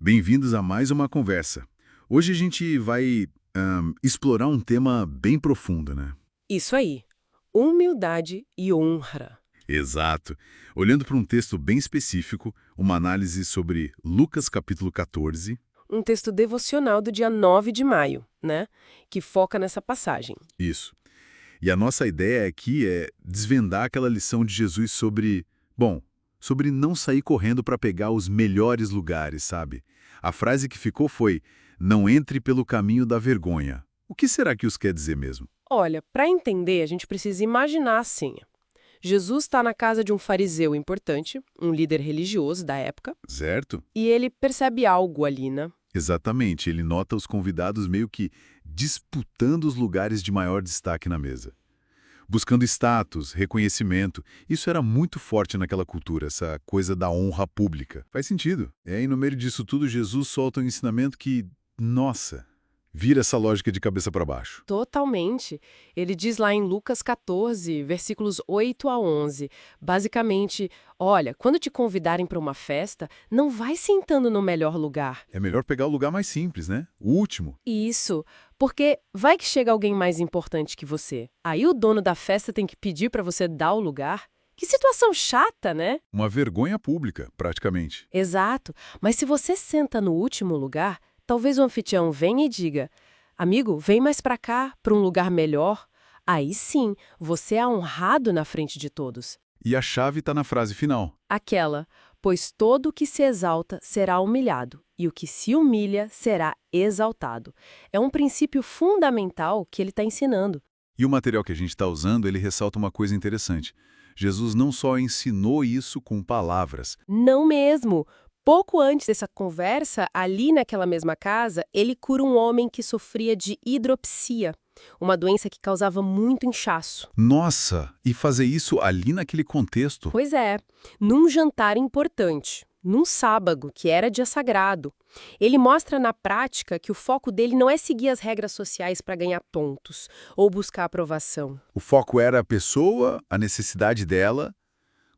Bem-vindos a mais uma conversa. Hoje a gente vai explorar um tema bem profundo, né? Isso aí. Humildade e honra. Exato. Olhando para um texto bem específico, uma análise sobre Lucas capítulo 14. Um texto devocional do dia 9 de maio, né? Que foca nessa passagem. Isso. E a nossa ideia aqui é desvendar aquela lição de Jesus sobre não sair correndo para pegar os melhores lugares, sabe? A frase que ficou foi: "Não entre pelo caminho da vergonha". O que será que isso quer dizer mesmo? Olha, para entender, a gente precisa imaginar a cena. Jesus está na casa de um fariseu importante, um líder religioso da época, Certo? e ele percebe algo ali, né? Exatamente, ele nota os convidados meio que disputando os lugares de maior destaque na mesa. Buscando status, reconhecimento. Isso era muito forte naquela cultura, essa coisa da honra pública. Faz sentido. E no meio disso tudo, Jesus solta um ensinamento que, nossa, vira essa lógica de cabeça para baixo. Totalmente. Ele diz lá em Lucas 14, versículos 8 a 11, basicamente, olha, quando te convidarem para uma festa, não vai sentando no melhor lugar. É melhor pegar o lugar mais simples, né? O último. Isso, porque vai que chega alguém mais importante que você. Aí o dono da festa tem que pedir para você dar o lugar. Que situação chata, né? Uma vergonha pública, praticamente. Exato. Mas se você senta no último lugar, talvez o anfitrião venha e diga: amigo, vem mais para cá, para um lugar melhor. Aí sim, você é honrado na frente de todos. E a chave está na frase final. Aquela, pois todo o que se exalta será humilhado, e o que se humilha será exaltado. É um princípio fundamental que ele está ensinando. E o material que a gente está usando, ele ressalta uma coisa interessante. Jesus não só ensinou isso com palavras. Não mesmo. Pouco antes dessa conversa, ali naquela mesma casa, ele cura um homem que sofria de hidropsia, uma doença que causava muito inchaço. Nossa, e fazer isso ali naquele contexto? Pois é, num jantar importante, num sábado, que era dia sagrado. Ele mostra na prática que o foco dele não é seguir as regras sociais para ganhar pontos ou buscar aprovação. O foco era a pessoa, a necessidade dela,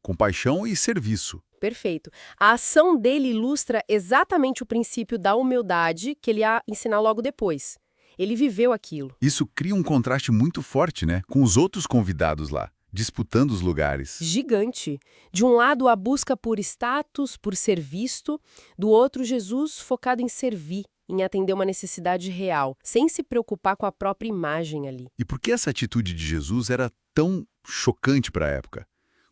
compaixão e serviço. Perfeito. A ação dele ilustra exatamente o princípio da humildade que ele ia ensinar logo depois. Ele viveu aquilo. Isso cria um contraste muito forte, né? Com os outros convidados lá, disputando os lugares. Gigante. De um lado, a busca por status, por ser visto. Do outro, Jesus focado em servir, em atender uma necessidade real, sem se preocupar com a própria imagem ali. E por que essa atitude de Jesus era tão chocante para a época?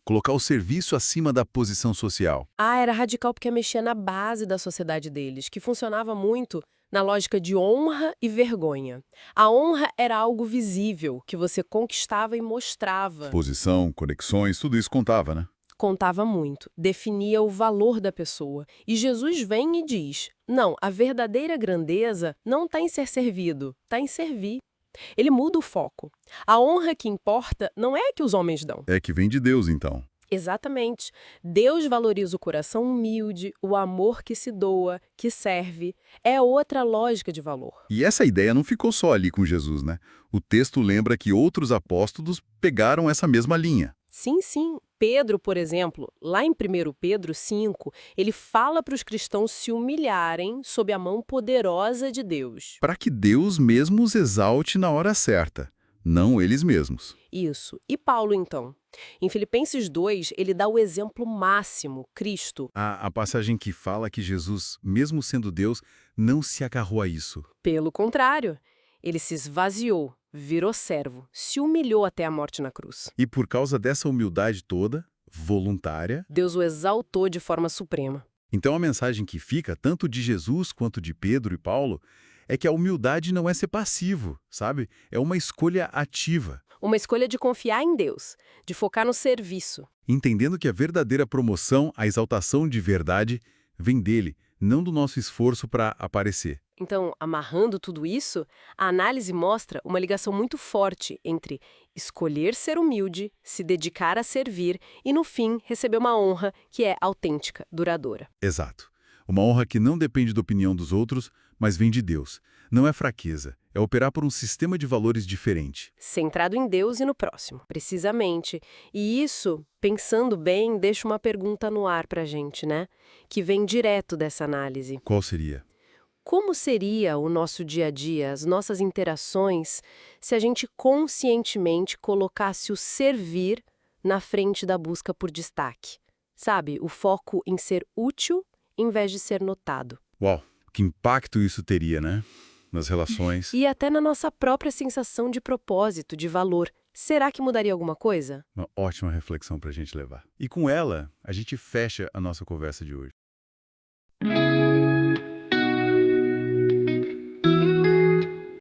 Colocar o serviço acima da posição social. Era radical porque mexia na base da sociedade deles, que funcionava muito na lógica de honra e vergonha. A honra era algo visível, que você conquistava e mostrava. Posição, conexões, tudo isso contava, né? Contava muito, definia o valor da pessoa. E Jesus vem e diz: não, a verdadeira grandeza não está em ser servido, está em servir. Ele muda o foco. A honra que importa não é a que os homens dão. É que vem de Deus, então. Exatamente. Deus valoriza o coração humilde, o amor que se doa, que serve. É outra lógica de valor. E essa ideia não ficou só ali com Jesus, né? O texto lembra que outros apóstolos pegaram essa mesma linha. Sim, sim. Pedro, por exemplo, lá em 1 Pedro 5, ele fala para os cristãos se humilharem sob a mão poderosa de Deus. Para que Deus mesmo os exalte na hora certa, não eles mesmos. Isso. E Paulo, então? Em Filipenses 2, ele dá o exemplo máximo, Cristo. A passagem que fala que Jesus, mesmo sendo Deus, não se agarrou a isso. Pelo contrário, ele se esvaziou, virou servo, se humilhou até a morte na cruz. E por causa dessa humildade toda, voluntária, Deus o exaltou de forma suprema. então a mensagem que fica, tanto de Jesus quanto de Pedro e Paulo, é que a humildade não é ser passivo, sabe? É uma escolha ativa. Uma escolha de confiar em Deus, de focar no serviço. Entendendo que a verdadeira promoção, a exaltação de verdade, vem dele, não do nosso esforço para aparecer. Então, amarrando tudo isso, a análise mostra uma ligação muito forte entre escolher ser humilde, se dedicar a servir e, no fim, receber uma honra que é autêntica, duradoura. Exato. Uma honra que não depende da opinião dos outros, mas vem de Deus. Não é fraqueza, é operar por um sistema de valores diferente. Centrado em Deus e no próximo, precisamente. E isso, pensando bem, deixa uma pergunta no ar pra gente, né? Que vem direto dessa análise. Qual seria? Como seria o nosso dia a dia, as nossas interações, se a gente conscientemente colocasse o servir na frente da busca por destaque? Sabe, o foco em ser útil em vez de ser notado. Uau, que impacto isso teria, né? Nas relações. E até na nossa própria sensação de propósito, de valor. Será que mudaria alguma coisa? Uma ótima reflexão para a gente levar. E com ela, a gente fecha a nossa conversa de hoje.